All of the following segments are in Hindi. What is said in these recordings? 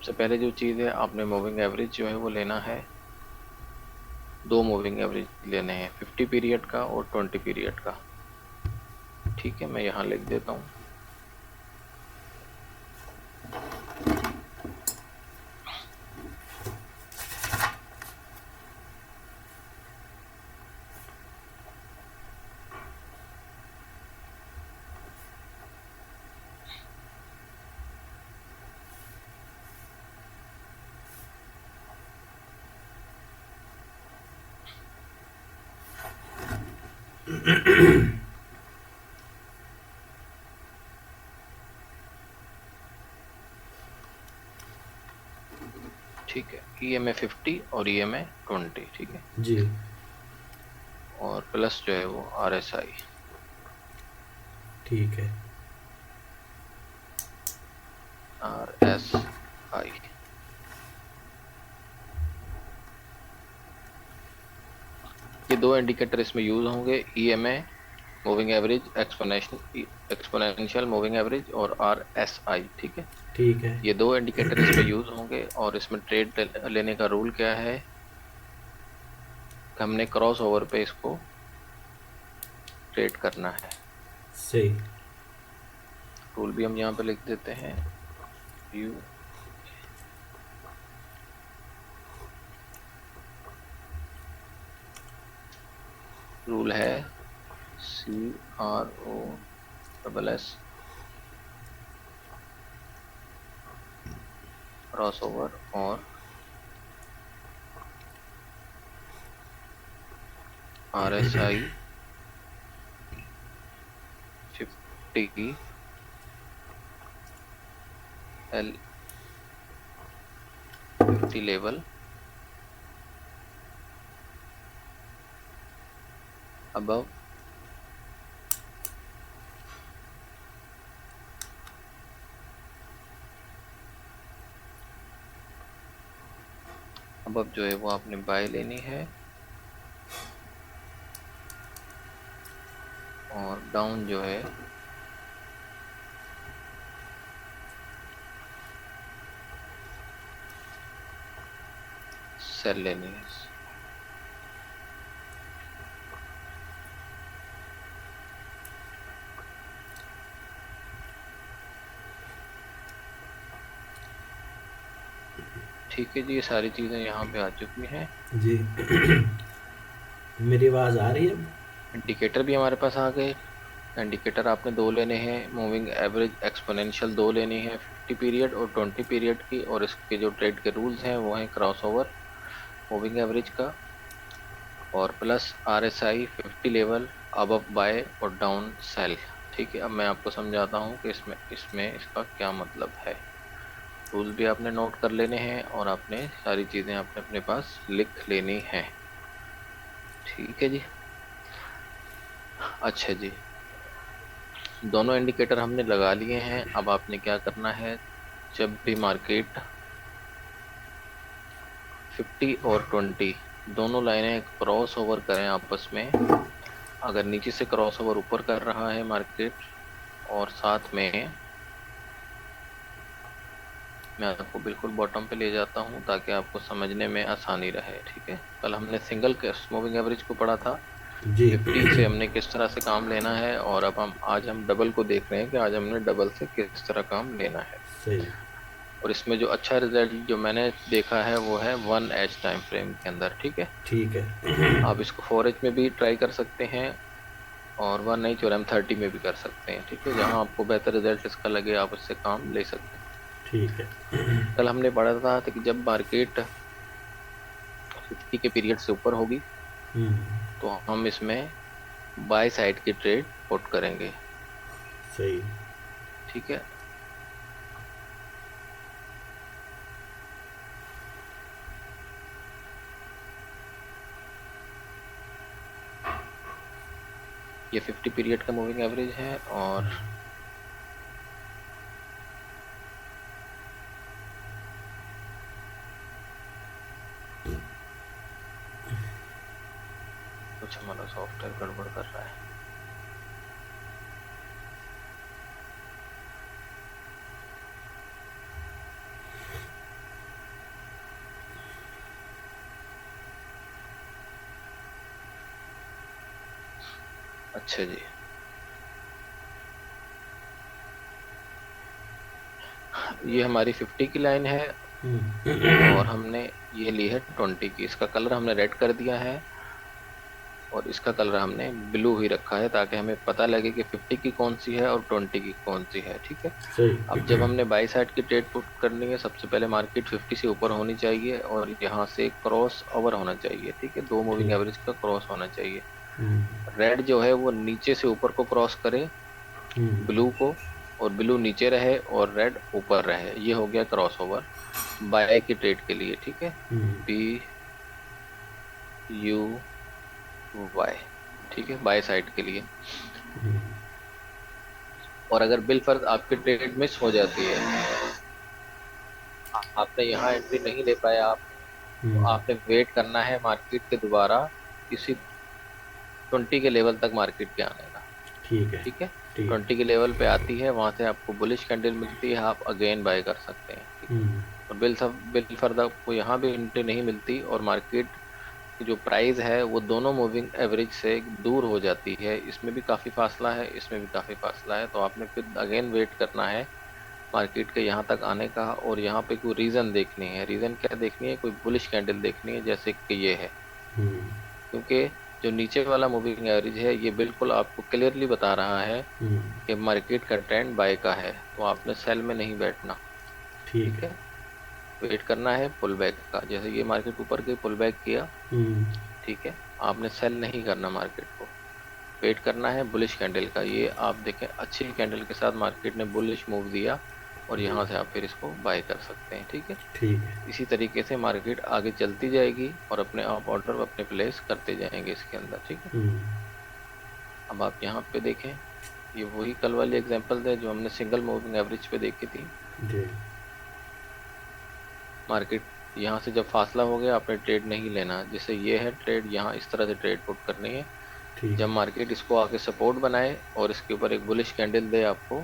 सबसे पहले जो चीज़ है, आपने मूविंग एवरेज जो है वो लेना है। दो मूविंग एवरेज लेने हैं, 50 पीरियड का और 20 पीरियड का। ठीक है, मैं यहाँ लिख देता हूँ। ठीक है, EMA 50 और EMA 20। ठीक है, जी। और प्लस जो है वो RSI। ठीक है। RSI ये दो इंडिकेटर इसमें यूज होंगे। EMA moving average, exponential moving average, और RSI। ठीक है, ठीक है। ये दो इंडिकेटर इस पे यूज होंगे। और इसमें ट्रेड लेने का रूल क्या है कि हमने क्रॉस ओवर पे इसको ट्रेड करना है। सही। रूल भी हम यहाँ पे लिख देते हैं। व्यू रूल है CROSS, क्रॉस ओवर और RSI 50 L 50 लेवल above जो है वो आपने बाय लेनी है, और डाउन जो है सेल लेनी है। ठीक है जी, ये सारी चीजें यहाँ पे आ चुकी हैं। जी। मेरी आवाज़ आ रही है अब? इंडिकेटर भी हमारे पास आ गए। इंडिकेटर आपने दो लेने हैं, मूविंग एवरेज एक्सपोनेंशियल दो लेनी है, 50 पीरियड और 20 पीरियड की। और इसके जो ट्रेड के रूल्स हैं वो हैं क्रॉस ओवर, मूविंग एवरेज का, और plus RSI 50 level, above buy और डाउन सेल। ठीक है, अब मैं आपको समझाता हूँ कि इसमें इसमें इसका क्या मतलब है। रूल भी आपने नोट कर लेने हैं और आपने सारी चीजें आपने अपने पास लिख लेनी है। ठीक है जी। अच्छा जी, दोनों इंडिकेटर हमने लगा लिए हैं। अब आपने क्या करना है, जब भी मार्केट 50 और 20 दोनों लाइनें क्रॉस ओवर करें आपस में, अगर नीचे से क्रॉस ओवर ऊपर कर रहा है मार्केट, और साथ में मैं आपको बिल्कुल बॉटम पे ले जाता हूं ताकि आपको समझने में आसानी रहे। ठीक है, कल हमने सिंगल मूविंग एवरेज को पढ़ा था, जी। 50 से हमने किस तरह से काम लेना है, और अब हम आज हम डबल को देख रहे हैं कि आज हमने डबल से किस तरह काम लेना है। सही। और इसमें जो अच्छा रिजल्ट जो मैंने देखा है वो है 1H टाइम फ्रेम के अंदर। ठीक है, ठीक है। आप इसको 4H में भी ट्राई कर सकते हैं, और 1H और M30 में भी कर सकते हैं। ठीक है, जहां आपको बेहतर रिजल्ट इसका लगे आप उससे काम ले सकते हैं। ठीक है। कल हमने पढ़ा था कि जब मार्केट 50 के पीरियड से ऊपर होगी हम्म। तो हम इसमें बाय साइड की ट्रेड पुट करेंगे। सही। ठीक है, ये 50 पीरियड का मूविंग एवरेज है, और कुछ हमारा सॉफ्टवेयर गड़बड़ कर रहा है। अच्छा जी, ये हमारी 50 की लाइन है और हमने ये ली है 20 की। इसका कलर हमने रेड कर दिया है और इसका कलर हमने ब्लू ही रखा है ताकि हमें पता लगे कि 50 की कौन सी है और 20 की कौन सी है। ठीक है। अब सही। जब हमने बाई साइड की ट्रेड पुट करनी है, सबसे पहले मार्केट 50 से ऊपर होनी चाहिए और यहाँ से क्रॉस ओवर होना चाहिए। ठीक है, दो मूविंग ठीक। एवरेज का क्रॉस होना चाहिए। हम्म। रेड जो है वो नीचे से ऊपर को क्रॉस करे हम्म। ब्लू को, और ब्लू नीचे रहे और रेड ऊपर रहे। ये हो गया क्रॉस ओवर बाय की ट्रेड के लिए। ठीक है, हम्म। B you Y. ठीक है, बाय साइड के लिए। और अगर बिल फर्ज आपकी ट्रेड मिस हो जाती है, आपने यहाँ एंट्री नहीं ले पाया आप, तो हम्म। आपने वेट करना है मार्केट के दोबारा किसी 20 के लेवल तक मार्केट के आने का। ठीक है। ठीक है, ठीक। 20 के लेवल पे आती है, वहां से आपको बुलिश कैंडल मिलती है, आप अगेन बाय कर सकते हैं। ठीक है। हम्म। और बिल फर्द आपको यहाँ भी एंट्री नहीं मिलती और मार्केट की जो प्राइस है वो दोनों मूविंग एवरेज से दूर हो जाती है। इसमें भी काफी फासला है, इसमें भी काफी फासला है, तो आपने फिर अगेन वेट करना है मार्केट के यहाँ तक आने का। और यहाँ पे कोई रीजन देखनी है। रीजन क्या देखनी है? कोई बुलिश कैंडल देखनी है, जैसे कि ये है। हम्म। क्योंकि जो नीचे वाला मूविंग एवरेज है ये बिल्कुल आपको क्लियरली बता रहा है हम्म। कि मार्केट का ट्रेंड बाय का है, तो आपने सेल में नहीं बैठना। ठीक ठीक है। है, वेट करना है पुल बैक का। जैसे ये मार्केट ऊपर के पुल बैक किया, हम्म। ठीक है, आपने सेल नहीं करना मार्केट को, वेट करना है बुलिश कैंडल का। ये आप देखें, अच्छी कैंडल के साथ मार्केट ने बुलिश मूव दिया और जी। यहाँ से आप फिर इसको बाय कर सकते हैं। ठीक है, ठीक है। इसी तरीके से मार्केट आगे चलती जाएगी और अपने आप ऑर्डर अपने प्लेस करते जाएंगे इसके अंदर। ठीक है। हम्म। अब आप यहाँ पे देखें, ये वही कल वाली एग्जांपल है जो हमने सिंगल मूविंग एवरेज पे देखी थी। जी। मार्केट यहाँ से जब फासला हो गया, आपने ट्रेड नहीं लेना। जैसे ये है ट्रेड, यहाँ इस तरह से ट्रेड पुट करनी है। ठीक जब है। मार्केट इसको आके सपोर्ट बनाए और इसके ऊपर एक बुलिश कैंडल दे आपको,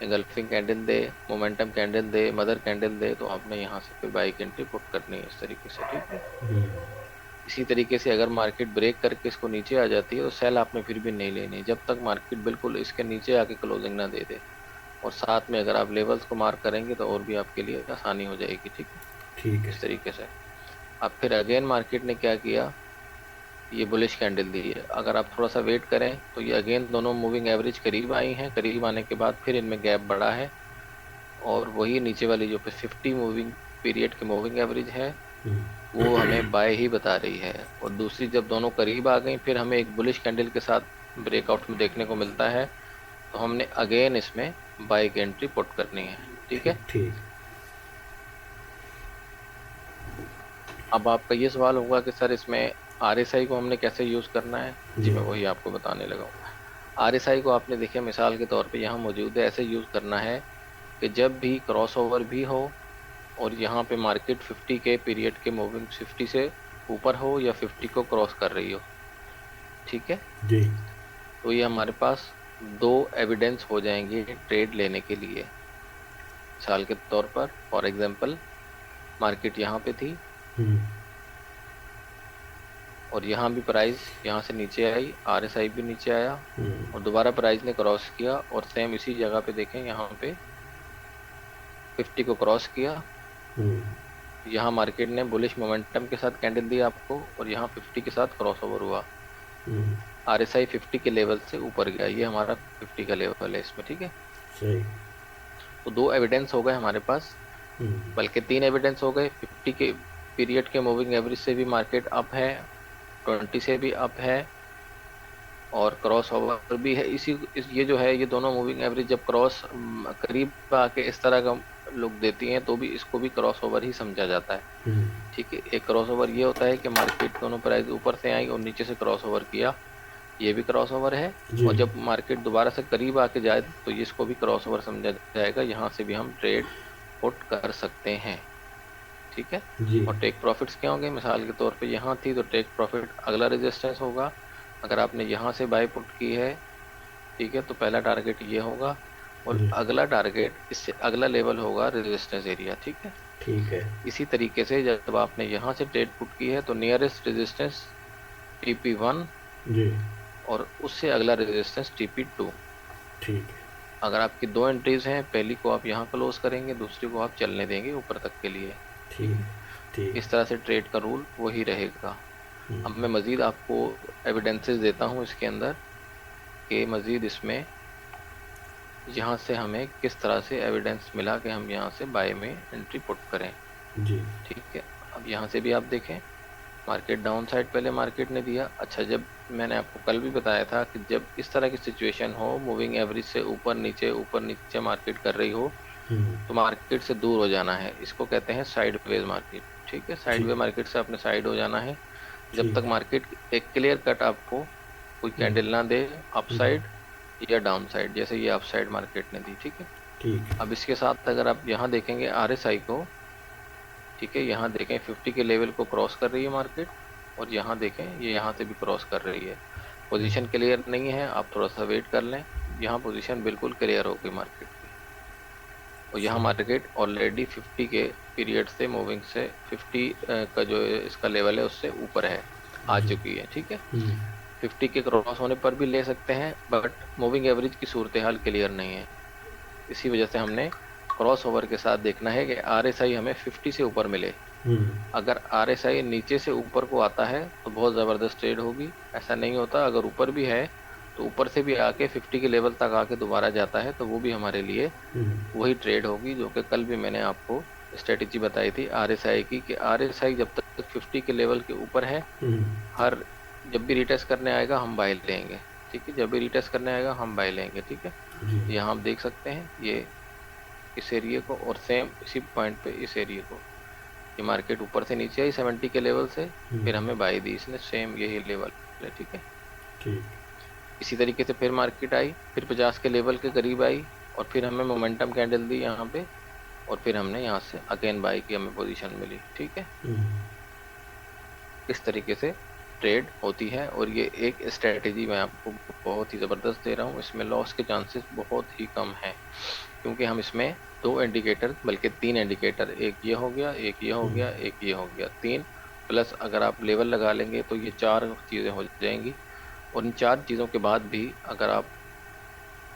एंगल्फिंग कैंडल दे, मोमेंटम कैंडल दे, मदर कैंडल दे, तो आपने यहाँ से फिर बाई की एंट्री पुट करनी है इस तरीके से। ठीक है। हम्म। इसी तरीके से अगर मार्केट ब्रेक करके इसको नीचे आ जाती है तो सेल आपने फिर भी नहीं लेनी जब तक मार्केट बिल्कुल इसके नीचे आके क्लोजिंग ना दे दे। और साथ में अगर आप लेवल्स को मार्क करेंगे तो और भी आपके लिए आसानी हो जाएगी। ठीक है, ठीक है। इस तरीके से। अब फिर अगेन मार्केट ने क्या किया, ये बुलिश कैंडल दी है। अगर आप थोड़ा सा वेट करें तो ये अगेन दोनों मूविंग एवरेज करीब आई हैं। करीब आने के बाद फिर इनमें गैप बढ़ा है और वही नीचे वाली जो 50 मूविंग पीरियड की मूविंग एवरेज है हम्म। वो हमें बाय ही बता रही है। और दूसरी जब दोनों करीब आ गई, फिर हमें एक बुलिश कैंडल के साथ ब्रेकआउट में देखने को मिलता है, तो हमने अगेन इसमें बाय की एंट्री पुट करनी है। ठीक ठीक। है। ठीक। अब आपका ये सवाल होगा कि सर इसमें आरएसआई को हमने कैसे यूज करना है। जी, जी। मैं वही आपको बताने लगा हूँ। आरएसआई को आपने देखिए मिसाल के तौर पे यहाँ मौजूद है, ऐसे यूज करना है कि जब भी क्रॉस ओवर भी हो और यहाँ पे मार्केट 50 के पीरियड के मूविंग 50 से ऊपर हो या 50 को क्रॉस कर रही हो, ठीक है, जी। तो ये हमारे पास दो एविडेंस हो जाएंगे ट्रेड लेने के लिए। मिसाल के तौर पर फॉर एग्जांपल, मार्केट यहाँ पे थी हम्म। और यहाँ भी प्राइस यहाँ से नीचे आई, आरएसआई भी नीचे आया हम्म। और दोबारा प्राइस ने क्रॉस किया और सेम इसी जगह पे देखें यहाँ पे 50 को क्रॉस किया। हम्म। यहाँ मार्केट ने बुलिश मोमेंटम के साथ कैंडल दी आपको और यहाँ 50 के साथ क्रॉस ओवर हुआ। हम्म। आरएसआई 50 के लेवल से ऊपर गया, ये हमारा 50 का लेवल है इसमें। ठीक है, सही। तो दो एविडेंस हो गए हमारे पास, हम्म। बल्कि तीन एविडेंस हो गए। 50 के पीरियड के मूविंग एवरेज से भी मार्केट अप है, 20 से भी अप है और क्रॉस ओवर भी है। ये जो है, ये दोनों मूविंग एवरेज जब क्रॉस करीब आके इस तरह का लुक देती हैं तो भी इसको भी क्रॉस ओवर ही समझा जाता है। हम्म। ठीक है, एक क्रॉस ओवर ये होता है कि मार्केट दोनों प्राइस ऊपर से आई और नीचे से क्रॉस ओवर किया, ये भी क्रॉस ओवर है। जी। और जब मार्केट दोबारा से करीब आके जाए तो ये इसको भी क्रॉस ओवर समझा जाएगा, यहाँ से भी हम ट्रेड पुट कर सकते हैं। ठीक है। जी। और टेक प्रॉफिट्स क्या होंगे? मिसाल के तौर पे यहाँ थी तो टेक प्रॉफिट अगला रेजिस्टेंस होगा। अगर आपने यहाँ से बाय पुट की है, ठीक है, तो पहला टारगेट ये होगा और जी। अगला टारगेट इससे अगला लेवल होगा रेजिस्टेंस एरिया। ठीक है। ठीक है। इसी तरीके से जब आपने यहाँ से ट्रेड पुट की है तो नियरेस्ट रेजिस्टेंस PP1 जी। और उससे अगला रेजिस्टेंस TP2। ठीक है। अगर आपकी दो एंट्रीज हैं, पहली को आप यहाँ क्लोज करेंगे, दूसरी को आप चलने देंगे ऊपर तक के लिए। ठीक ठीक है, ठीक। इस तरह से ट्रेड का रूल वही रहेगा। हम्म, अब मैं मजीद आपको एविडेंसेस देता हूँ इसके अंदर, कि मजीद इसमें यहाँ से हमें किस तरह से एविडेंस मिला कि हम यहाँ से बाय में एंट्री पुट करें। जी। ठीक है, अब यहाँ से भी आप देखें, मार्केट डाउन साइड पहले मार्केट ने दिया। अच्छा, जब मैंने आपको कल भी बताया था कि जब इस तरह की सिचुएशन हो, मूविंग एवरेज से ऊपर नीचे मार्केट कर रही हो, हम्म, तो मार्केट से दूर हो जाना है। इसको कहते हैं साइडवेज मार्केट। ठीक है, ठीक। साइडवे मार्केट से आपने साइड हो जाना है। जब ठीक तक है। मार्केट एक क्लियर कट आपको कोई हम्म, कैंडल ना दे अप हम्म, साइड या डाउन साइड, जैसे ये अप साइड मार्केट ने दी। ठीक है, ठीक है। अब इसके साथ अगर आप यहाँ देखेंगे RSI को, ठीक है, यहाँ देखें 50 के लेवल को क्रॉस कर रही है मार्केट, और यहाँ देखें ये यहाँ से भी क्रॉस कर रही है। हम्म, पोजीशन क्लियर नहीं है, आप थोड़ा सा वेट कर लें। यहाँ पोजीशन बिल्कुल क्लियर हो गई मार्केट की, और यहाँ सही। मार्केट ऑलरेडी 50 के पीरियड से मूविंग से 50 का जो इसका लेवल है उससे ऊपर है, आ जी। चुकी है। ठीक है, हम्म, 50 के क्रॉस होने पर भी ले सकते हैं, बट मूविंग एवरेज की सूरत हाल क्लियर नहीं है। इसी वजह से हमने क्रॉस ओवर के साथ देखना है कि RSI हमें 50 से ऊपर मिले। हम्म, अगर RSI नीचे से ऊपर को आता है तो बहुत ज़बरदस्त ट्रेड होगी। ऐसा नहीं होता, अगर ऊपर भी है तो ऊपर से भी आके 50 के लेवल तक आके दोबारा जाता है, तो वो भी हमारे लिए हम्म, वही ट्रेड होगी जो कि कल भी मैंने आपको स्ट्रेटेजी बताई थी RSI की, कि RSI जब तक 50 के लेवल के ऊपर है, हम्म, हर जब भी रिटेस्ट करने आएगा हम बाय लेंगे। ठीक है, जब भी रिटेस्ट करने आएगा हम बाय लेंगे। ठीक है, जी। यहाँ आप देख सकते हैं ये इस एरिया को, और सेम इसी पॉइंट पे इस एरिया को। ये मार्केट ऊपर से नीचे आई 70 के लेवल से, हम्म, फिर हमें बाई दी इसने, सेम यही लेवल है। ठीक है, ठीक। इसी तरीके से फिर मार्केट आई, फिर 50 के लेवल के करीब आई, और फिर हमें मोमेंटम कैंडल दी यहाँ पे, और फिर हमने यहाँ से अगेन बाई की हमें पोजीशन मिली। ठीक है, हम्म, इस तरीके से ट्रेड होती है, और ये एक स्ट्रेटेजी मैं आपको बहुत ही ज़बरदस्त दे रहा हूँ। इसमें लॉस के चांसेस बहुत ही कम हैं, क्योंकि हम इसमें दो इंडिकेटर, बल्कि तीन इंडिकेटर, एक ये हो गया, एक ये हो हम्म, गया, एक ये हो गया, तीन प्लस अगर आप लेवल लगा लेंगे तो ये चार चीज़ें हो जाएंगी। और इन चार चीज़ों के बाद भी अगर आप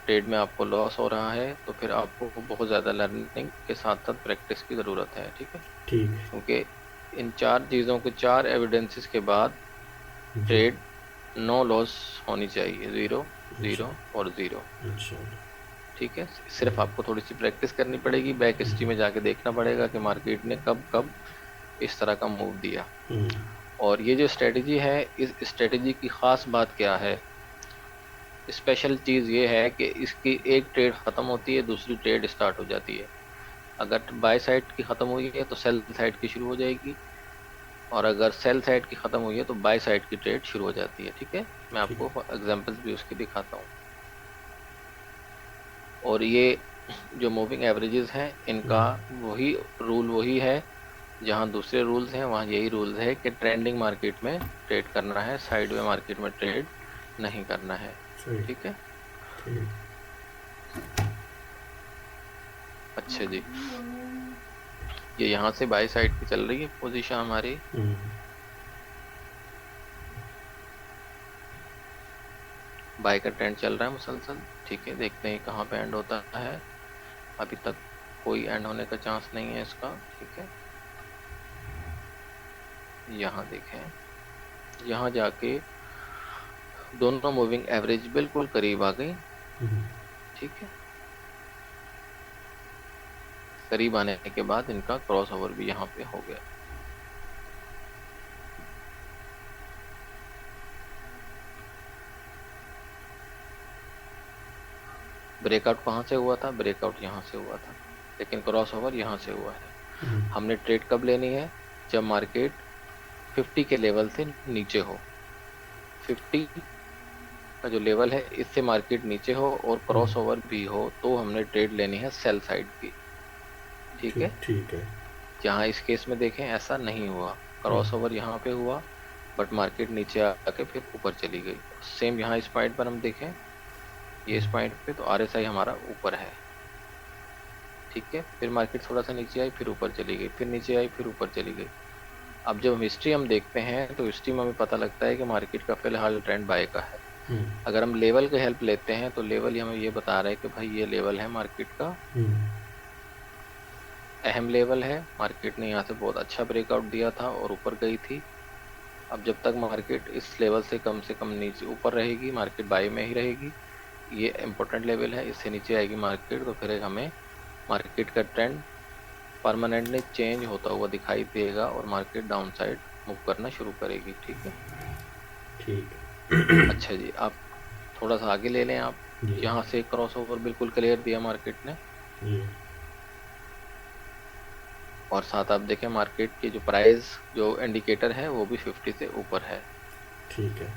ट्रेड में आपको लॉस हो रहा है, तो फिर आपको बहुत ज़्यादा लर्निंग के साथ साथ प्रैक्टिस की ज़रूरत है। ठीक है, ठीक है। क्योंकि इन चार चीज़ों के, चार एविडेंसेस के बाद जी। ट्रेड नो लॉस होनी चाहिए, ज़ीरो, अच्छा। ज़ीरो और ज़ीरो। अच्छा। ठीक है, सिर्फ हम्म, आपको थोड़ी सी प्रैक्टिस करनी पड़ेगी, बैक हिस्ट्री में जाके देखना पड़ेगा कि मार्केट ने कब कब इस तरह का मूव दिया। हम्म, और ये जो स्ट्रेटजी है, इस स्ट्रेटजी की खास बात क्या है, स्पेशल चीज़ ये है कि इसकी एक ट्रेड ख़त्म होती है, दूसरी ट्रेड स्टार्ट हो जाती है। अगर बाय साइड की ख़त्म हुई है तो सेल साइड की शुरू हो जाएगी, और अगर सेल साइड की ख़त्म हुई है तो बाय साइड की ट्रेड शुरू हो जाती है। ठीक है, मैं ठीक। आपको एग्जांपल्स भी उसकी दिखाता हूँ। और ये जो मूविंग एवरेजेस हैं, इनका हम्म, वही रूल वही है, जहाँ दूसरे रूल्स हैं वहाँ यही रूल्स है कि ट्रेंडिंग मार्केट में ट्रेड करना है, साइडवे मार्केट में ट्रेड नहीं करना है। सही। ठीक है, ठीक। अच्छा जी, ये यहाँ से बाई साइड की चल रही है पोजीशन हमारी। हम्म, बाई का ट्रेंड चल रहा है मुसलसल। ठीक है, देखते हैं कहाँ पे एंड होता है। अभी तक कोई एंड होने का चांस नहीं है इसका। ठीक है, यहाँ देखें, यहाँ जाके दोनों मूविंग एवरेज बिल्कुल करीब आ गई। हम्म, ठीक है, करीब आने के बाद इनका क्रॉस ओवर भी यहाँ पे हो गया। ब्रेकआउट कहाँ से हुआ था? ब्रेकआउट यहाँ से हुआ था, लेकिन क्रॉस ओवर यहाँ से हुआ है। हम्म, हमने ट्रेड कब लेनी है? जब मार्केट 50 के लेवल से नीचे हो, 50 का जो लेवल है इससे मार्केट नीचे हो और हम्म, क्रॉस ओवर भी हो, तो हमने ट्रेड लेनी है सेल साइड की। ठीक ठीक। है, ठीक है। जहाँ इस केस में देखें ऐसा नहीं हुआ, हम्म, क्रॉस ओवर यहाँ पे हुआ, बट मार्केट नीचे आके फिर ऊपर चली गई। सेम यहाँ इस पॉइंट पर हम देखें, ये इस पॉइंट पे तो RSI हमारा ऊपर है। ठीक है, फिर मार्केट थोड़ा सा नीचे आई, फिर ऊपर चली गई, फिर नीचे आई, फिर ऊपर चली गई। अब जब हम हिस्ट्री हम देखते हैं तो हिस्ट्री में हमें पता लगता है कि मार्केट का फिलहाल ट्रेंड बाय का है। हम्म, अगर हम लेवल की हेल्प लेते हैं तो लेवल हमें ये बता रहा है कि भाई ये लेवल है मार्केट का, हम्म, अहम लेवल है। मार्केट ने यहाँ से बहुत अच्छा ब्रेकआउट दिया था और ऊपर गई थी। अब जब तक मार्केट इस लेवल से कम नीचे ऊपर रहेगी, मार्केट बाई में ही रहेगी। ये इम्पोर्टेंट लेवल है, इससे नीचे आएगी मार्केट तो फिर हमें मार्केट का ट्रेंड परमानेंटली चेंज होता हुआ दिखाई देगा और मार्केट डाउन साइड मूव करना शुरू करेगी। ठीक है। ठीक अच्छा जी, आप थोड़ा सा आगे ले लें आप। है। जी। यहाँ से क्रॉस ओवर बिल्कुल क्लियर दिया मार्केट ने, जी। और साथ आप देखें मार्केट की जो प्राइस जो इंडिकेटर है वो भी 50 से ऊपर है। ठीक है।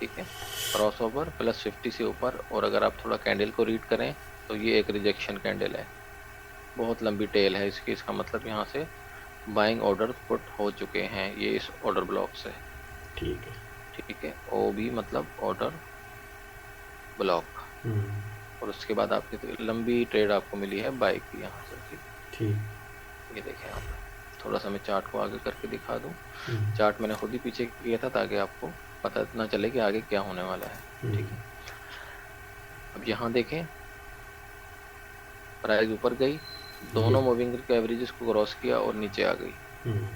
ठीक है, क्रॉस ओवर प्लस 50 से ऊपर। और अगर आप थोड़ा कैंडल को रीड करें तो ये एक रिजेक्शन कैंडल है, बहुत लंबी टेल है इसकी। इसका मतलब यहाँ से बाइंग ऑर्डर पुट हो चुके हैं ये इस ऑर्डर ब्लॉक से। ठीक है। ठीक है, ओ भी मतलब ऑर्डर ब्लॉक। हम्म, और उसके बाद आपकी तो लंबी ट्रेड आपको मिली है बाई की यहाँ से। ठीक, ठीक। ये देखें आप। थोड़ा सा मैं चार्ट को आगे करके दिखा दूं। हम्म, चार्ट मैंने खुद ही पीछे किया था ताकि आपको पता ना चले कि आगे क्या होने वाला है। हम्म, ठीक है, अब यहाँ देखें प्राइस ऊपर गई, जी। दोनों मूविंग के एवरेजेस को क्रॉस किया और नीचे आ गई, हम्म,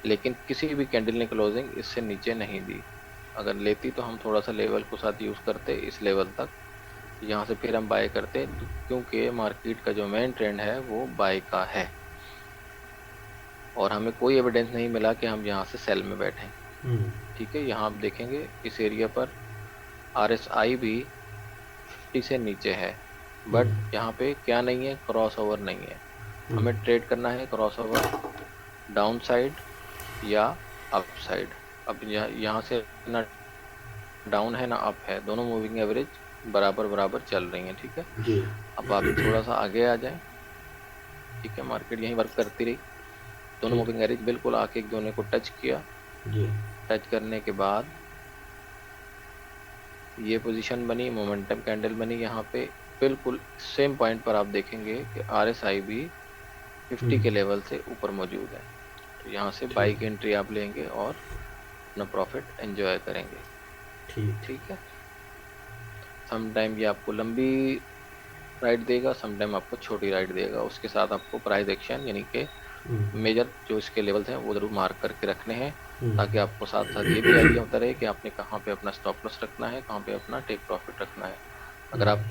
लेकिन किसी भी कैंडल ने क्लोजिंग इससे नीचे नहीं दी। अगर लेती तो हम थोड़ा सा लेवल को साथ यूज करते इस लेवल तक, यहाँ से फिर हम बाय करते क्योंकि मार्केट का जो मेन ट्रेंड है वो बाय का है और हमें कोई एविडेंस नहीं मिला कि हम यहाँ से सेल में बैठे। हम्म, ठीक है, यहाँ आप देखेंगे इस एरिया पर RSI भी 50 से नीचे है, बट हम्म, यहाँ पे क्या नहीं है, क्रॉस ओवर नहीं है। हम्म, हमें ट्रेड करना है क्रॉस ओवर डाउन साइड या अप साइड। अब यहाँ से ना डाउन है ना अप है, दोनों मूविंग एवरेज बराबर बराबर चल रही हैं। ठीक है, जी। अब आप थोड़ा सा आगे आ जाएं। ठीक है, मार्केट यहीं वर्क करती रही, दोनों ठीक। मूविंग एवरेज बिल्कुल आके एक दोनों को टच किया। जी। टच करने के बाद ये पोजीशन बनी, मोमेंटम कैंडल बनी यहाँ पे। बिल्कुल सेम पॉइंट पर आप देखेंगे कि RSI भी 50 हम्म, के लेवल से ऊपर मौजूद है। तो यहाँ से बाई ठीक की है। एंट्री आप लेंगे और अपना प्रॉफिट एंजॉय करेंगे। ठीक। ठीक है, सम टाइम ये आपको लंबी राइट देगा, सम टाइम आपको छोटी राइट देगा। उसके साथ आपको प्राइस एक्शन यानी कि हम्म, मेजर जो इसके लेवल्स हैं वो जरूर मार्क करके रखने हैं, हम्म, ताकि आपको साथ साथ ये भी आइडिया होता रहे कि आपने कहाँ पे अपना स्टॉप लॉस रखना है, कहाँ पे अपना टेक प्रॉफिट रखना है। अगर हम्म, आप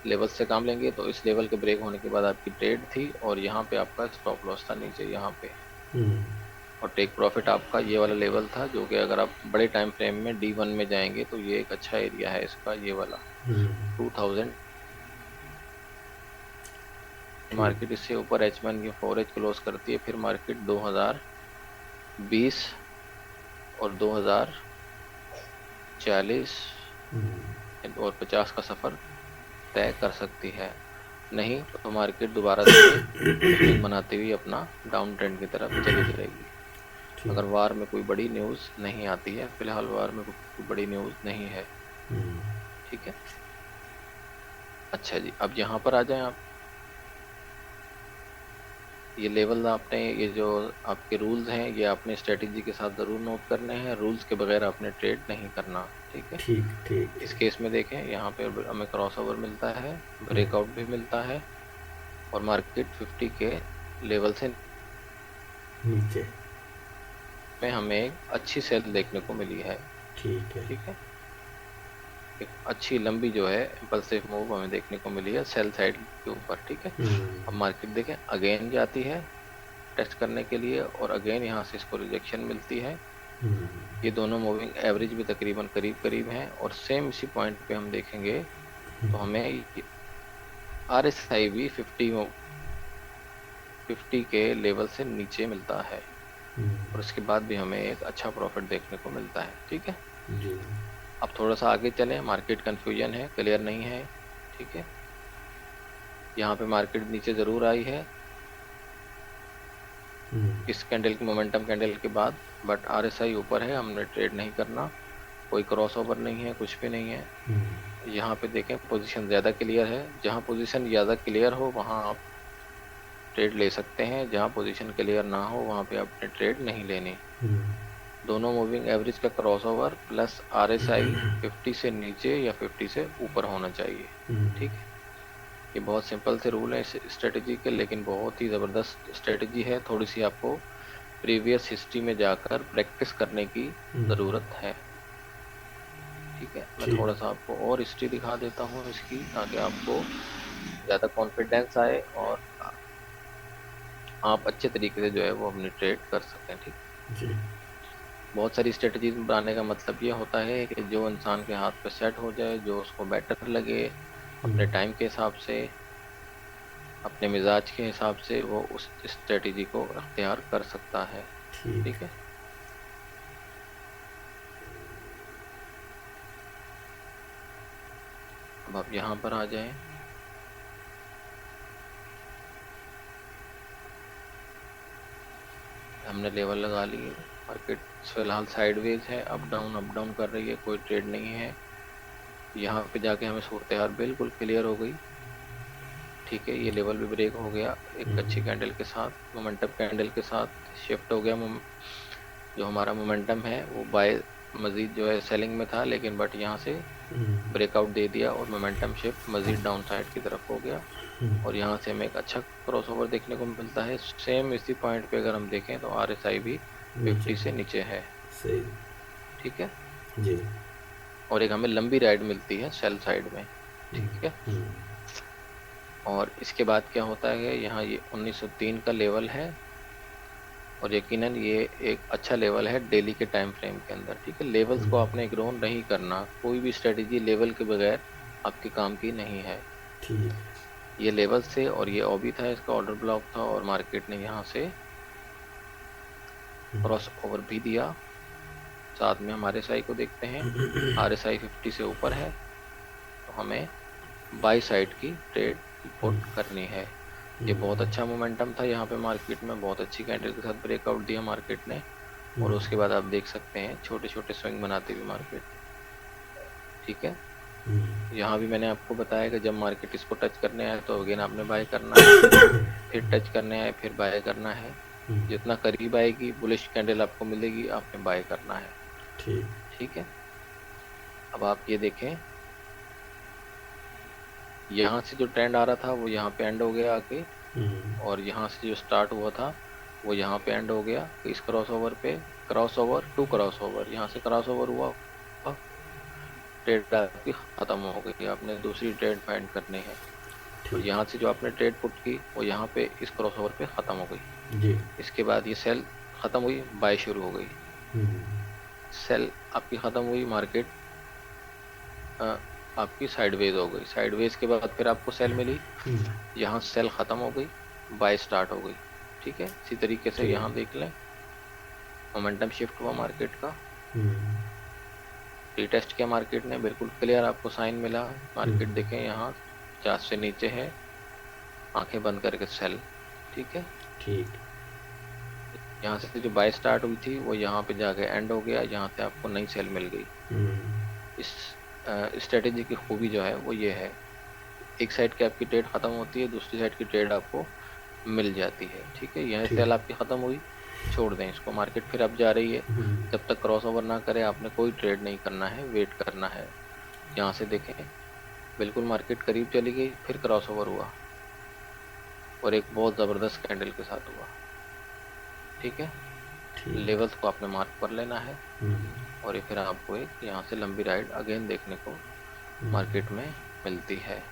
लेवल से काम लेंगे तो इस लेवल के ब्रेक होने के बाद आपकी ट्रेड थी और यहाँ पे आपका स्टॉप लॉस था नीचे यहाँ पे, हम्म, और टेक प्रॉफिट आपका ये वाला लेवल था, जो कि अगर आप बड़े टाइम फ्रेम में D1 में जाएंगे तो ये एक अच्छा एरिया है इसका, ये वाला हम्म, 2000। ठीक। मार्केट इससे ऊपर H1 की 4H क्लोज करती है, फिर मार्केट 2020 और 2040 हम्म, और 50 का सफर तय कर सकती है। नहीं तो मार्केट दोबारा से स्विंग बनाते हुए अपना डाउन ट्रेंड की तरफ चली जाएगी, ठीक। अगर वार में कोई बड़ी न्यूज़ नहीं आती है। फिलहाल वार में कोई बड़ी न्यूज़ नहीं है। हम्म, ठीक है, अच्छा जी, अब यहाँ पर आ जाएं आप। ये लेवल आपने, ये जो आपके रूल्स हैं ये आपने स्ट्रेटेजी के साथ ज़रूर नोट करने हैं, रूल्स के बगैर आपने ट्रेड नहीं करना। ठीक है, ठीक। ठीक। इस केस में देखें यहाँ पे हमें क्रॉस ओवर मिलता है, हम्म, ब्रेकआउट भी मिलता है, और मार्केट 50 के लेवल से नीचे। में हमें एक अच्छी सेल देखने को मिली है। ठीक है। ठीक है, एक अच्छी लंबी जो है इम्पल्सिव मूव हमें देखने को मिली है सेल साइड के ऊपर। ठीक है, हम्म, अब मार्केट देखें अगेन जाती है टेस्ट करने के लिए और अगेन यहाँ से इसको रिजेक्शन मिलती है। हम्म, ये दोनों मूविंग एवरेज भी तकरीबन करीब करीब हैं और सेम इसी पॉइंट पे हम देखेंगे तो हमें RSI भी 50 के लेवल से नीचे मिलता है हम्म, और उसके बाद भी हमें एक अच्छा प्रॉफिट देखने को मिलता है। ठीक है, जी। अब थोड़ा सा आगे चलें, मार्केट कंफ्यूजन है, क्लियर नहीं है। ठीक है, यहाँ पे मार्केट नीचे ज़रूर आई है हम्म, इस कैंडल की मोमेंटम कैंडल के बाद, बट RSI ऊपर है, हमने ट्रेड नहीं करना, कोई क्रॉस ओवर नहीं है, कुछ भी नहीं है। हम्म, यहाँ पे देखें पोजीशन ज़्यादा क्लियर है, जहाँ पोजीशन ज़्यादा क्लियर हो वहाँ आप ट्रेड ले सकते हैं, जहाँ पोजीशन क्लियर ना हो वहाँ पे आपने ट्रेड नहीं लेनी। हम्म, दोनों मूविंग एवरेज का क्रॉसओवर प्लस RSI 50 से नीचे या 50 से ऊपर होना चाहिए। ठीक है, ये बहुत सिंपल से रूल है इस स्ट्रेटजी के, लेकिन बहुत ही ज़बरदस्त स्ट्रेटजी है। थोड़ी सी आपको प्रीवियस हिस्ट्री में जाकर प्रैक्टिस करने की ज़रूरत है। ठीक है, मैं ठीक। थोड़ा सा आपको और हिस्ट्री दिखा देता हूँ इसकी, ताकि आपको ज़्यादा कॉन्फिडेंस आए और आप अच्छे तरीके से जो है वो अपनी ट्रेड कर सकें। ठीक, जी। बहुत सारी स्ट्रेटजीज बनाने का मतलब ये होता है कि जो इंसान के हाथ पे सेट हो जाए, जो उसको बेटर लगे, अपने टाइम के हिसाब से, अपने मिजाज के हिसाब से वो उस स्ट्रेटजी को अख्तियार कर सकता है। ठीक। ठीक है, अब आप यहाँ पर आ जाएं। हमने लेवल लगा ली, मार्केट फिलहाल साइडवेज है, अप डाउन कर रही है, कोई ट्रेड नहीं है। यहाँ पे जाके हमें सूरत हाल बिल्कुल क्लियर हो गई। ठीक है, ये लेवल भी ब्रेक हो गया एक अच्छी कैंडल के साथ, मोमेंटम कैंडल के साथ शिफ्ट हो गया। जो हमारा मोमेंटम है वो बाय मजीद जो है सेलिंग में था, लेकिन बट यहाँ से ब्रेकआउट दे दिया और मोमेंटम शिफ्ट मजीद डाउन साइड की तरफ हो गया। और यहाँ से हमें एक अच्छा क्रॉसओवर देखने को मिलता है। सेम इसी पॉइंट पे अगर हम देखें तो RSI भी नीचे 50 से है। नीचे है। सही। ठीक है, जी। और एक हमें लंबी राइड मिलती है सेल साइड में। हम्म, ठीक है, हम्म, और इसके बाद क्या होता है, यहाँ ये 1903 का लेवल है, और यकीनन ये एक अच्छा लेवल है डेली के टाइम फ्रेम के अंदर। ठीक है, लेवल्स को आपने इग्नोर नहीं करना, कोई भी स्ट्रेटजी लेवल के बगैर आपके काम की नहीं है। ठीक। ये लेवल से, और ये OB था, इसका ऑर्डर ब्लॉक था, और मार्केट ने यहाँ से क्रॉस ओवर भी दिया। साथ में हम RSI को देखते हैं, RSI 50 से ऊपर है, तो हमें बाई साइड की ट्रेड रिपोर्ट करनी है। ये बहुत अच्छा मोमेंटम था यहाँ पे मार्केट में, बहुत अच्छी कैंडल के साथ ब्रेकआउट दिया मार्केट ने, और उसके बाद आप देख सकते हैं छोटे छोटे स्विंग बनाती हुई मार्केट। ठीक है, यहाँ भी मैंने आपको बताया कि जब मार्केट इसको टच करने आए तो अगेन आपने बाय करना है, फिर टच करने आए फिर बाय करना है। जितना करीब आएगी बुलिश कैंडल आपको मिलेगी, आपने बाय करना है। ठीक। ठीक है, अब आप ये देखें, यहाँ से जो ट्रेंड आ रहा था वो यहाँ पे एंड हो गया आके, और यहाँ से जो स्टार्ट हुआ था वो यहाँ पे एंड हो गया। तो इस क्रॉसओवर पे, क्रॉसओवर टू क्रॉसओवर, यहाँ से क्रॉसओवर हुआ, ट्रेड आपकी खत्म हो गई, आपने दूसरी ट्रेड फाइंड करनी है। और ठीक। यहाँ से जो आपने ट्रेड पुट की वो यहाँ पे इस क्रॉसओवर पे खत्म हो गई। जी। इसके बाद ये सेल खत्म हुई, बाय शुरू हो गई। सेल आपकी खत्म हुई, मार्केट आपकी साइडवेज हो गई। साइडवेज के बाद फिर आपको सेल मिली, यहाँ सेल खत्म हो गई, बाय स्टार्ट हो गई। ठीक है, इसी तरीके से ठीक। यहाँ देख लें, मोमेंटम शिफ्ट हुआ मार्केट का, रीटेस्ट किया मार्केट ने, बिल्कुल क्लियर आपको साइन मिला। मार्केट देखें यहाँ 50 से नीचे है, आंखें बंद करके सेल। ठीक है, ठीक। यहाँ से जो बाय स्टार्ट हुई थी वो यहाँ पे जाके एंड हो गया, यहाँ से आपको नई सेल मिल गई। इस स्ट्रेटेजी की खूबी जो है वो ये है, एक साइड की आपकी ट्रेड खत्म होती है, दूसरी साइड की ट्रेड आपको मिल जाती है। ठीक है, यह सेल आपकी खत्म हुई, छोड़ दें इसको, मार्केट फिर अब जा रही है, जब तक क्रॉस ओवर ना करे आपने कोई ट्रेड नहीं करना है, वेट करना है। यहाँ से देखें, बिल्कुल मार्केट करीब चली गई, फिर क्रॉस ओवर हुआ और एक बहुत ज़बरदस्त कैंडल के साथ हुआ। ठीक है, लेवल्स को आपने मार्क कर लेना है, और ये फिर आपको एक यहाँ से लंबी राइड अगेन देखने को मार्केट में मिलती है।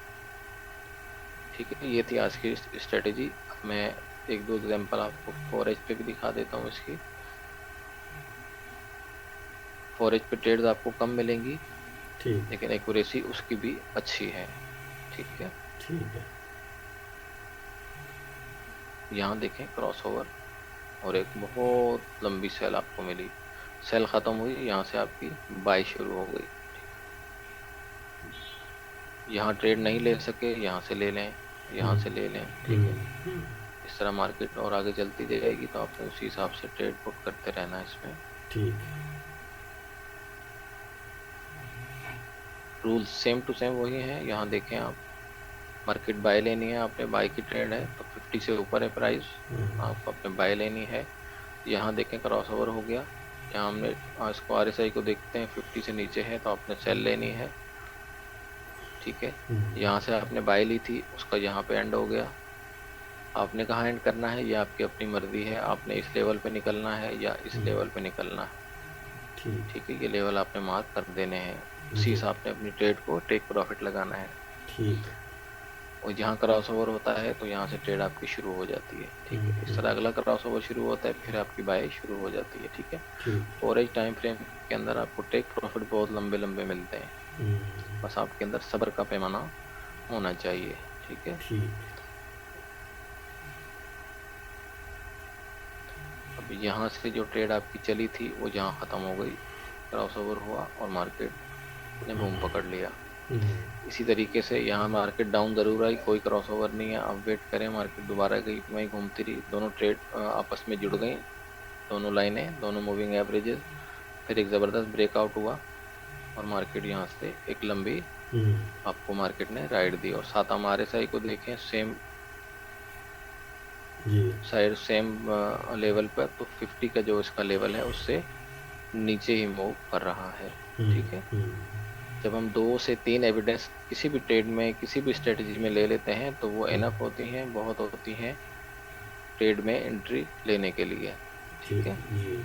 ठीक है, ये थी आज की स्ट्रेटेजी। मैं एक दो एग्जांपल आपको फॉरेज पे भी दिखा देता हूँ इसकी। फॉरेज पे ट्रेड्स आपको कम मिलेंगी, लेकिन एक्यूरेसी उसकी भी अच्छी है। ठीक है, यहाँ देखें क्रॉसओवर और एक बहुत लंबी सेल आपको मिली, सेल ख़त्म हुई, यहाँ से आपकी बाई शुरू हो गई। यहाँ ट्रेड नहीं ले सके, यहाँ से ले लें, यहाँ से ले लें। ठीक है, इस तरह मार्केट और आगे चलती जाएगी, तो आपको उसी हिसाब से ट्रेड पुट करते रहना है इसमें। ठीक। रूल सेम टू सेम वही है। यहाँ देखें आप, मार्केट बाय लेनी है, आपने बाय की ट्रेड है तो 50 से ऊपर है प्राइस, आपको अपने बाय लेनी है। यहाँ देखें क्रॉस ओवर हो गया, यहाँ हमने इसको RSI को देखते हैं 50 से नीचे है तो आपने सेल लेनी है, ठीक है। यहाँ से आपने बाय ली थी, उसका यहाँ पे एंड हो गया। आपने कहाँ एंड करना है ये आपकी अपनी मर्जी है, आपने इस लेवल पे निकलना है या इस लेवल पे निकलना है, ठीक। ठीक है। ये लेवल आपने मार्क कर देने हैं, उसी जी। हिसाब से अपनी ट्रेड को टेक प्रॉफिट लगाना है। ठीक है। और जहाँ क्रॉस ओवर होता है तो यहाँ से ट्रेड आपकी शुरू हो जाती है, ठीक है। इस तरह अगला क्रॉस ओवर शुरू होता है, फिर आपकी बाय शुरू हो जाती है, ठीक है। ठीक। फॉरेज टाइम फ्रेम के अंदर आपको टेक प्रॉफिट बहुत लंबे लंबे मिलते हैं, बस आपके अंदर सब्र का पैमाना होना चाहिए, ठीक है। ठीक। अब यहाँ से जो ट्रेड आपकी चली थी वो जहाँ ख़त्म हो गई, क्रॉस ओवर हुआ और मार्केट ने बूम पकड़ लिया। इसी तरीके से यहाँ मार्केट डाउन ज़रूर आई, कोई क्रॉस ओवर नहीं है। अब वेट करें, मार्केट दोबारा गई, वहीं घूमती रही, दोनों ट्रेड आपस में जुड़ गई, दोनों लाइनें, दोनों मूविंग एवरेजेस। फिर एक ज़बरदस्त ब्रेकआउट हुआ और मार्केट यहाँ से एक लंबी आपको मार्केट ने राइड दी। और साथ हम RSI को देखें, सेम साइड सेम लेवल पर, तो 50 का जो इसका लेवल है उससे नीचे ही मूव कर रहा है, ठीक है। जब हम 2 से 3 एविडेंस किसी भी ट्रेड में, किसी भी स्ट्रेटजी में ले लेते हैं तो वो इनफ होती हैं, बहुत होती हैं ट्रेड में एंट्री लेने के लिए, ठीक है। जी।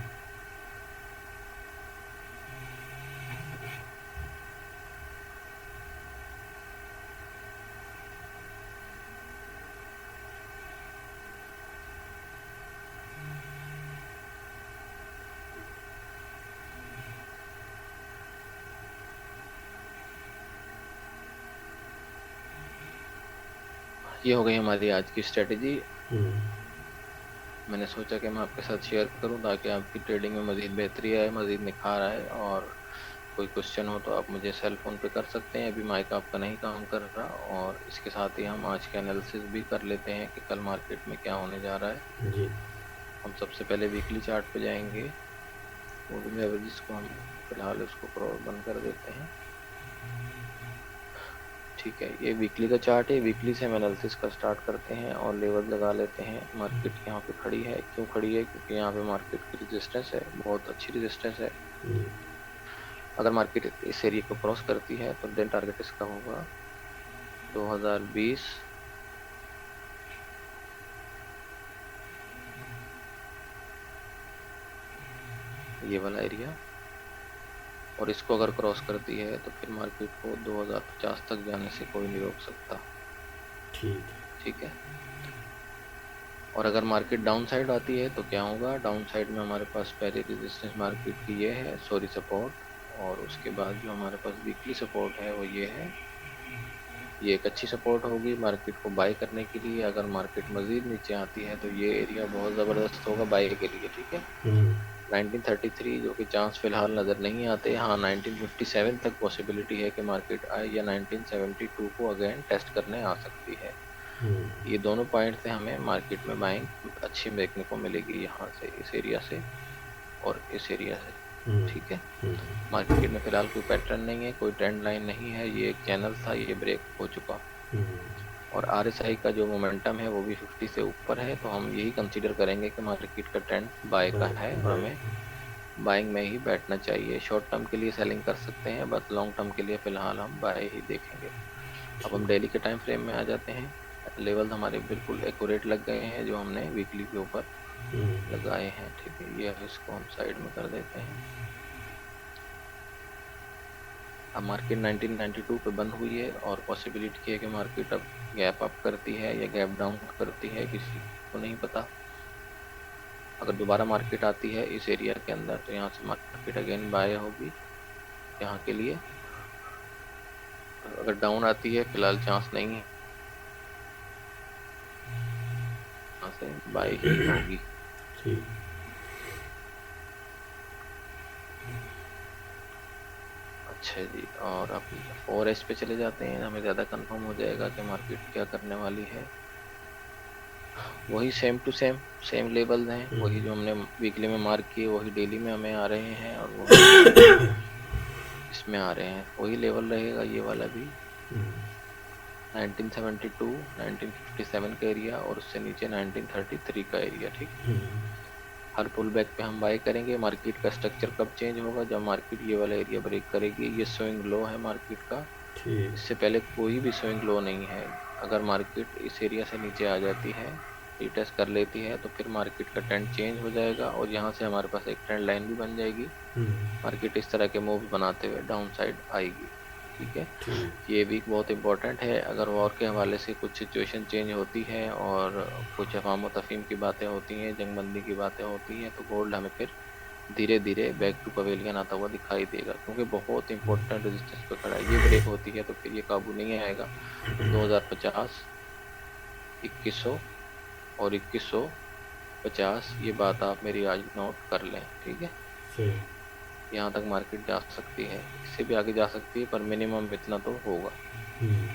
ये हो गई हमारी आज की स्ट्रेटजी। मैंने सोचा कि मैं आपके साथ शेयर करूं ताकि आपकी ट्रेडिंग में मज़ीद बेहतरी आए, मज़ीद निखार आए। और कोई क्वेश्चन हो तो आप मुझे सेल फ़ोन पे कर सकते हैं, अभी माइक आपका नहीं काम कर रहा। और इसके साथ ही हम आज के एनालिसिस भी कर लेते हैं कि कल मार्केट में क्या होने जा रहा है। जी। हम सबसे पहले वीकली चार्ट पे जाएंगे, मूविंग एवरेजेस को हम फिलहाल उसको बंद कर देते हैं, ठीक है। ये वीकली का चार्ट है, वीकली से हम एनालिसिस का स्टार्ट करते हैं और लेवल लगा लेते हैं। मार्केट यहाँ पे खड़ी है, क्यों खड़ी है? क्योंकि यहाँ पे मार्केट की रेजिस्टेंस है, बहुत अच्छी रेजिस्टेंस है। अगर मार्केट इस एरिया को क्रॉस करती है तो देन टारगेट इसका होगा 2020, ये वाला एरिया। और इसको अगर क्रॉस करती है तो फिर मार्केट को 2050 तक जाने से कोई नहीं रोक सकता, ठीक है। और अगर मार्केट डाउन साइड आती है तो क्या होगा? डाउन साइड में हमारे पास पहले रेजिस्टेंस मार्केट की ये है, सॉरी सपोर्ट, और उसके बाद जो हमारे पास वीकली सपोर्ट है वो ये है। ये एक अच्छी सपोर्ट होगी मार्केट को बाय करने के लिए। अगर मार्केट मज़ीद नीचे आती है तो ये एरिया बहुत ज़बरदस्त होगा बाय के लिए, ठीक है। 1933 जो कि चांस फिलहाल नज़र नहीं आते। हाँ, 1957 तक पॉसिबिलिटी है कि मार्केट आए, या 1972 को अगेन टेस्ट करने आ सकती है। ये दोनों पॉइंट से हमें मार्केट में बाइंग अच्छी देखने को मिलेगी, यहाँ से, इस एरिया से और इस एरिया से, ठीक है। मार्केट में फिलहाल कोई पैटर्न नहीं है, कोई ट्रेंड लाइन नहीं है, ये एक चैनल था, ये ब्रेक हो चुका। और RSI का जो मोमेंटम है वो भी 50 से ऊपर है, तो हम यही कंसीडर करेंगे कि मार्केट का ट्रेंड बाय का है और हमें बाइंग में ही बैठना चाहिए। शॉर्ट टर्म के लिए सेलिंग कर सकते हैं, बट लॉन्ग टर्म के लिए फ़िलहाल हम बाय ही देखेंगे। अब हम डेली के टाइम फ्रेम में आ जाते हैं। लेवल हमारे बिल्कुल एक्यूरेट लग गए हैं जो हमने वीकली के ऊपर लगाए हैं, ठीक है। ये इसको हम साइड में कर देते हैं। अब मार्केट 1992 पे बंद हुई है और पॉसिबिलिटी है कि मार्केट अब गैप अप करती है या गैप डाउन करती है, किसी को नहीं पता। अगर दोबारा मार्केट आती है इस एरिया के अंदर तो यहाँ से मार्केट अगेन बाय होगी यहाँ के लिए। अगर डाउन आती है, फिलहाल चांस नहीं है, यहाँ से बाय ही होगी। अच्छा जी, और अब 4S पे चले जाते हैं, हमें ज़्यादा कंफर्म हो जाएगा कि मार्केट क्या करने वाली है। वही same to same, same level हैं, वही जो हमने वीकली में मार्क किए वही डेली में हमें आ रहे हैं और वही इसमें आ रहे हैं, वही लेवल रहेगा ये वाला भी। 1972, 1957 का एरिया और उससे नीचे 1933 का एरिया, ठीक। हर पुल बैक पे हम बाय करेंगे। मार्केट का स्ट्रक्चर कब चेंज होगा? जब मार्केट ये वाला एरिया ब्रेक करेगी। ये स्विंग लो है मार्केट का, ठीक। इससे पहले कोई भी स्विंग लो नहीं है। अगर मार्केट इस एरिया से नीचे आ जाती है, रीटेस्ट कर लेती है, तो फिर मार्केट का ट्रेंड चेंज हो जाएगा और यहाँ से हमारे पास एक ट्रेंड लाइन भी बन जाएगी। मार्केट इस तरह के मूव बनाते हुए डाउन साइड आएगी। ठीक है, ठीक। ये वीक बहुत इंपॉर्टेंट है। अगर वॉर के हवाले से कुछ सिचुएशन चेंज होती है और कुछ अफवाह तफहीम की बातें होती हैं, जंगबंदी की बातें होती हैं, तो गोल्ड हमें फिर धीरे धीरे बैक टू पवेलियन आता हुआ दिखाई देगा, क्योंकि बहुत इंपॉर्टेंट रेजिस्टेंस पे खड़ा है। ये ब्रेक होती है तो फिर ये काबू नहीं आएगा। 2050, 2100 और 2150, ये बात आप मेरी आज नोट कर लें। ठीक है, सही। यहाँ तक मार्केट जा सकती है, इससे भी आगे जा सकती है, पर मिनिमम इतना तो होगा। हम्म,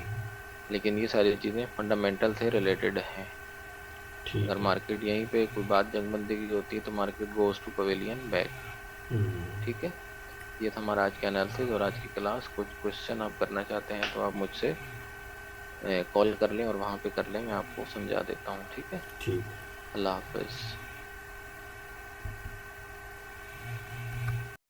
लेकिन ये सारी चीज़ें फंडामेंटल से रिलेटेड हैं। ठीक अगर है। मार्केट यहीं पे कोई बात जंगबंदी की होती है तो market goes to pavilion back. Hmm, ठीक है, ये था हमारा आज का एनालिसिस और आज की क्लास। कुछ क्वेश्चन आप करना चाहते हैं तो आप मुझसे कॉल कर लें और वहाँ पे कर लें, मैं आपको समझा देता हूँ। ठीक है, ठीक। अल्लाह हाफिज़।